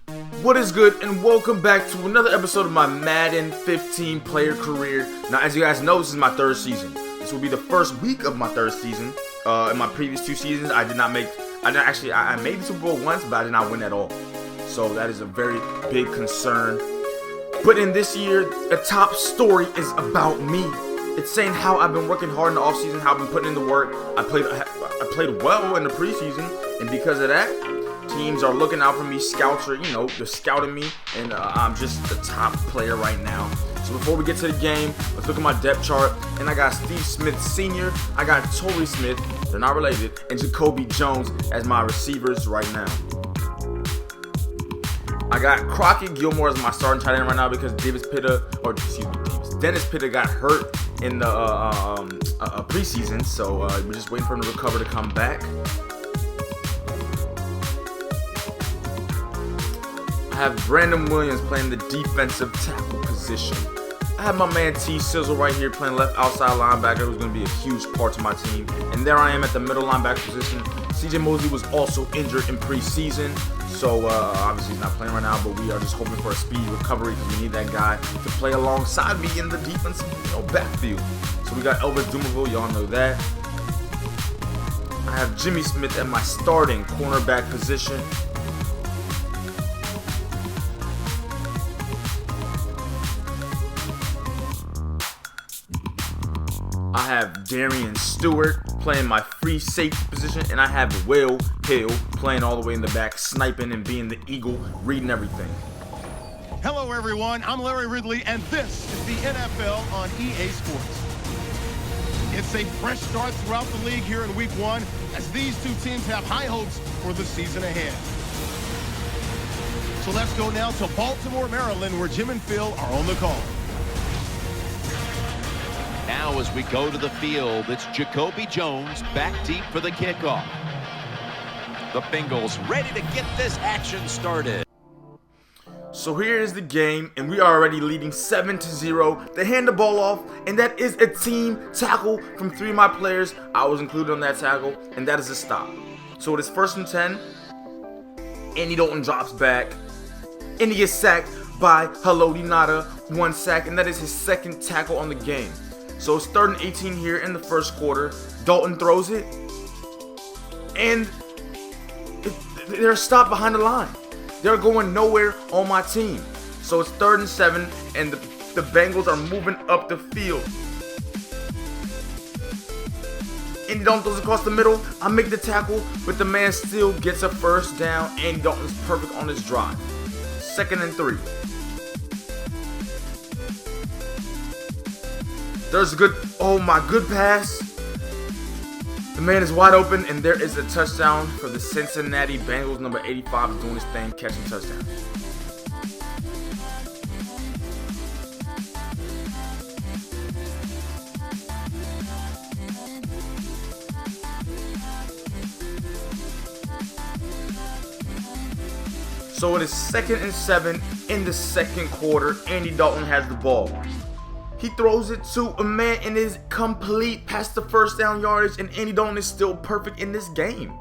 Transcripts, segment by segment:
What is good, and welcome back to another episode of my Madden 15 player career. Now, as you guys know, this is my third season. This will be the first week of my third season. In my previous two seasons, I made the Super Bowl once, but I did not win at all. So that is a very big concern. But in this year, the top story is about me. It's saying how I've been working hard in the offseason, how I've been putting in the work. I played well in the preseason, and because of that, teams are looking out for me. Scouts are, they're scouting me, and I'm just the top player right now. So before we get to the game, let's look at my depth chart. And I got Steve Smith Sr., I got Torrey Smith, they're not related, and Jacoby Jones as my receivers right now. I got Crockett Gilmore as my starting tight end right now because Dennis Pitta got hurt in the preseason, so we're just waiting for him to recover to come back. I have Brandon Williams playing the defensive tackle position. I have my man T Sizzle right here playing left outside linebacker, who's going to be a huge part to my team. And there I am at the middle linebacker position. CJ Mosley was also injured in preseason, so obviously he's not playing right now, but we are just hoping for a speedy recovery because we need that guy to play alongside me in the defensive backfield. So we got Elvis Dumerville, y'all know that. I have Jimmy Smith at my starting cornerback position. I have Darian Stewart playing my free safety position, and I have Will Hill playing all the way in the back, sniping and being the eagle, reading everything. Hello everyone, I'm Larry Ridley, and this is the NFL on EA Sports. It's a fresh start throughout the league here in Week 1, as these two teams have high hopes for the season ahead. So let's go now to Baltimore, Maryland, where Jim and Phil are on the call. Now as we go to the field, it's Jacoby Jones back deep for the kickoff. The Bengals ready to get this action started. So here is the game, and we are already leading 7-0. They hand the ball off, and that is a team tackle from 3 of my players. I was included on that tackle, and that is a stop. So it is 1st and 10. Andy Dalton drops back, and he gets sacked by Haloti Ngata, 1 sack, and that is his 2nd tackle on the game. So it's 3rd and 18 here in the first quarter. Dalton throws it, and they're stopped behind the line. They're going nowhere on my team. So it's 3rd and 7, and the Bengals are moving up the field. Andy Dalton throws across the middle. I make the tackle, but the man still gets a first down. Andy Dalton is perfect on his drive. 2nd and 3. There's a good pass. The man is wide open, and there is a touchdown for the Cincinnati Bengals. Number 85 is doing his thing, catching touchdowns. So it is 2nd and 7 in the second quarter. Andy Dalton has the ball. He throws it to a man and is complete past the first down yardage, and Andy Dalton is still perfect in this game.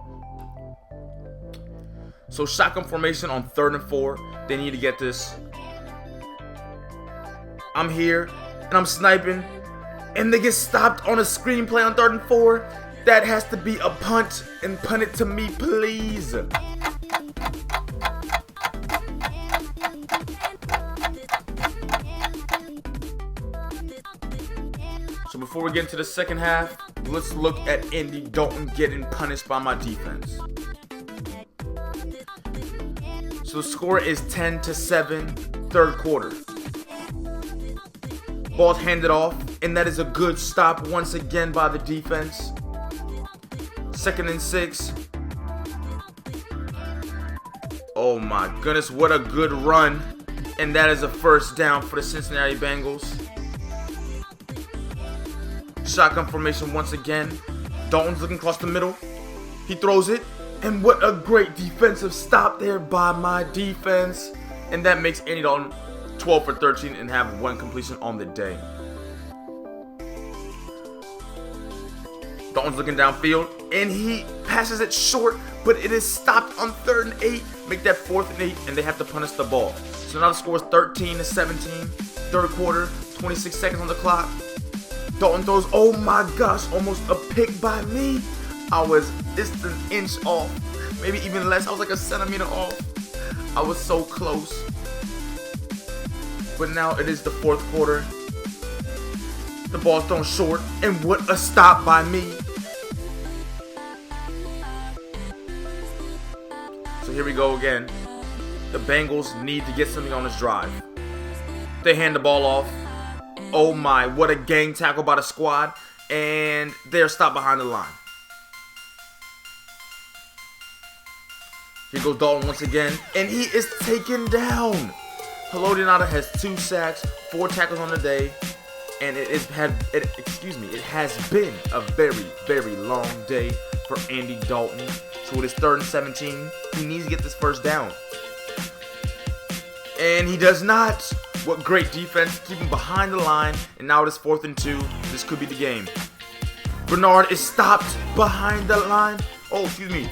So shotgun formation on 3rd and 4. They need to get this. I'm here, and I'm sniping, and they get stopped on a screen play on 3rd and 4. That has to be a punt, and punt it to me, please. So before we get into the second half, let's look at Andy Dalton getting punished by my defense. So the score is 10-7, 3rd quarter. Ball's handed off, and that is a good stop once again by the defense. 2nd and 6. Oh my goodness, what a good run. And that is a first down for the Cincinnati Bengals. Shotgun formation once again. Dalton's looking across the middle. He throws it. And what a great defensive stop there by my defense. And that makes Andy Dalton 12 for 13 and have 1 completion on the day. Dalton's looking downfield, and he passes it short, but it is stopped on 3rd and 8. Make that 4th and 8, and they have to punish the ball. So now the score is 13-17. 3rd quarter, 26 seconds on the clock. Dalton throws, oh my gosh, almost a pick by me. I was just an inch off, maybe even less. I was like a centimeter off. I was so close. But now it is the 4th quarter. The ball's thrown short, and what a stop by me. So here we go again. The Bengals need to get something on this drive. They hand the ball off. Oh my, what a gang tackle by the squad. And they're stopped behind the line. Here goes Dalton once again, and he is taken down. Haloti has 2 sacks, 4 tackles on the day, and it has been a very, very long day for Andy Dalton. So it is 3rd and 17. He needs to get this 1st down. And he does not. What great defense, keep him behind the line, and now it is 4th and 2. This could be the game. Bernard is stopped behind the line. Oh, excuse me.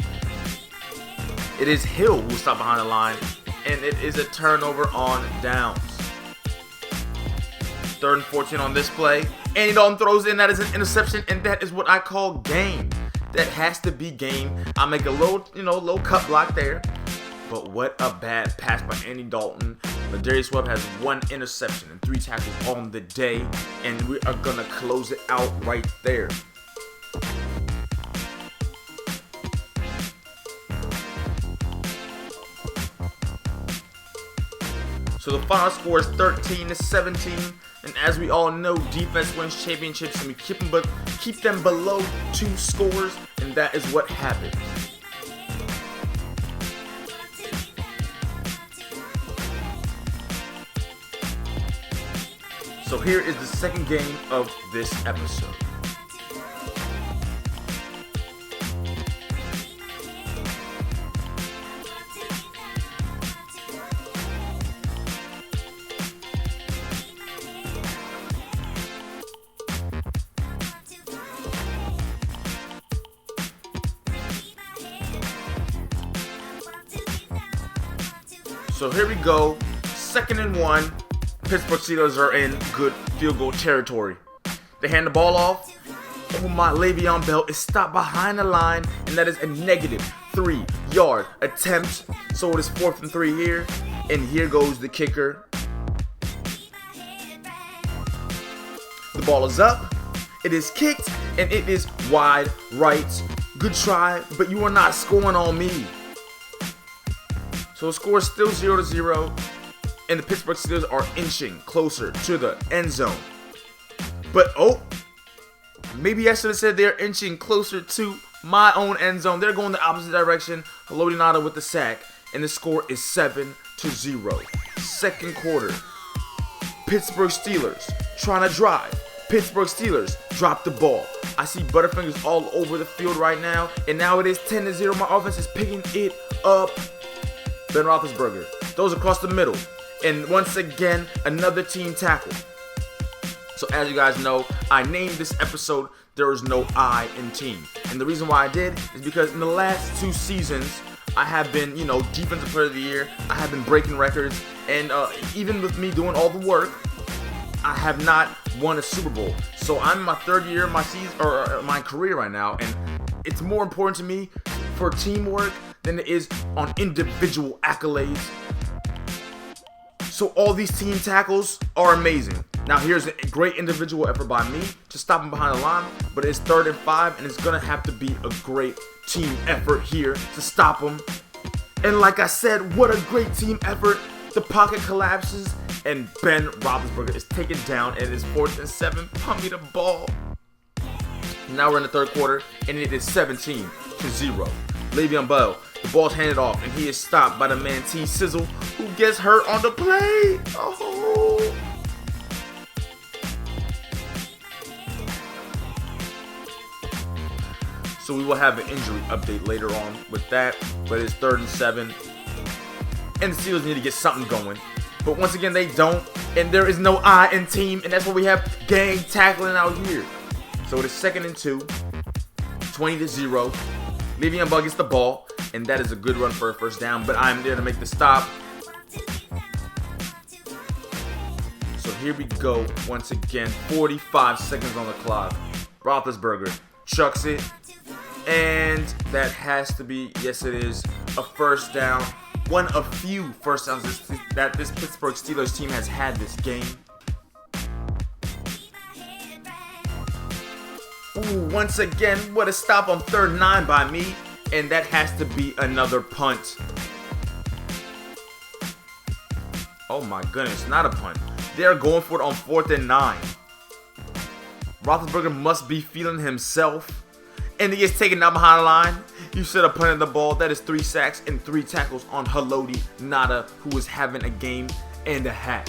It is Hill who stopped behind the line, and it is a turnover on downs. 3rd and 14 on this play. Andy Dalton throws in, that is an interception, and that is what I call game. That has to be game. I make a little cut block there. But what a bad pass by Andy Dalton. Ladarius Webb has 1 interception and 3 tackles on the day, and we are gonna close it out right there. So the final score is 13-17, and as we all know, defense wins championships, and we keep them below 2 scores, and that is what happened. So here is the second game of this episode. So here we go, 2nd and 1. Pittsburgh Steelers are in good field goal territory. They hand the ball off. Oh my, Le'Veon Bell is stopped behind the line, and that is a negative 3-yard attempt. So it is 4th and 3 here, and here goes the kicker. The ball is up. It is kicked, and it is wide right. Good try, but you are not scoring on me. So the score is still 0-0. And the Pittsburgh Steelers are inching closer to the end zone. But, maybe I should have said they're inching closer to my own end zone. They're going the opposite direction. Haloti with the sack. And the score is 7-0. 2nd quarter. Pittsburgh Steelers trying to drive. Pittsburgh Steelers drop the ball. I see Butterfingers all over the field right now. And now it is 10-0. My offense is picking it up. Ben Roethlisberger throws across the middle. And once again, another team tackle. So as you guys know, I named this episode, There Is No I in Team. And the reason why I did is because in the last 2 seasons, I have been, Defensive Player of the Year. I have been breaking records. And even with me doing all the work, I have not won a Super Bowl. So I'm in my 3rd year of my season, or my career right now. And it's more important to me for teamwork than it is on individual accolades. So all these team tackles are amazing. Now here's a great individual effort by me to stop him behind the line, but it's 3rd and 5, and it's gonna have to be a great team effort here to stop him. And like I said, what a great team effort. The pocket collapses, and Ben Roethlisberger is taken down, and it is 4th and 7. Pump me the ball. Now we're in the 3rd quarter, and it is 17-0. Le'Veon Bell, the ball's handed off, and he is stopped by the man T. Sizzle, who gets hurt on the play. Oh. So we will have an injury update later on with that, but it's 3rd and 7. And the Steelers need to get something going. But once again, they don't, and there is no I in team, and that's why we have gang tackling out here. So it is 2nd and 2, 20-0. Le'Veon Bell gets the ball. and that is a good run for a first down, but I'm there to make the stop. So here we go once again, 45 seconds on the clock. Roethlisberger chucks it, and that has to be, yes it is, a first down. One of few first downs that this Pittsburgh Steelers team has had this game. Ooh, once again, what a stop on 3rd and 9 by me, and that has to be another punt. Oh my goodness, not a punt. They're going for it on 4th and 9. Roethlisberger must be feeling himself, and he gets taken down behind the line. You should have punted the ball. That is 3 sacks and 3 tackles on Haloti Ngata, who is having a game and a half.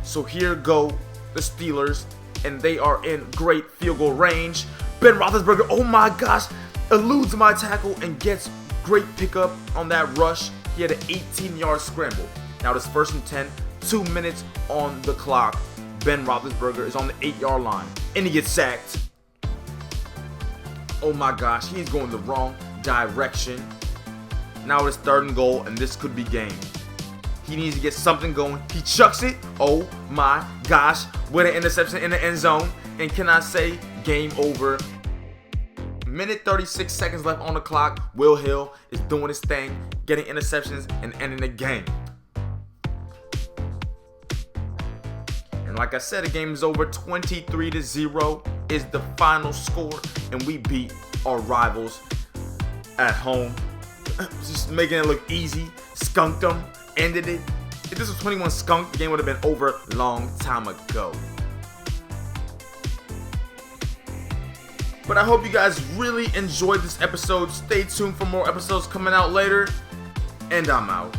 So here go the Steelers, and they are in great field goal range. Ben Roethlisberger, oh my gosh, eludes my tackle and gets great pickup on that rush. He had an 18-yard scramble. Now it's 1st and 10, 2 minutes on the clock. Ben Roethlisberger is on the 8-yard line, and he gets sacked. Oh my gosh, he's going the wrong direction. Now it's 3rd and goal, and this could be game. He needs to get something going. He chucks it. Oh my gosh, with an interception in the end zone. And can I say, game over. Minute 36 seconds left on the clock. Will Hill is doing his thing, getting interceptions and ending the game. And like I said, the game is over. 23-0 is the final score, and we beat our rivals at home. Just making it look easy. Skunked them, ended it. If this was 21 skunk, the game would have been over a long time ago. But I hope you guys really enjoyed this episode. Stay tuned for more episodes coming out later, and I'm out.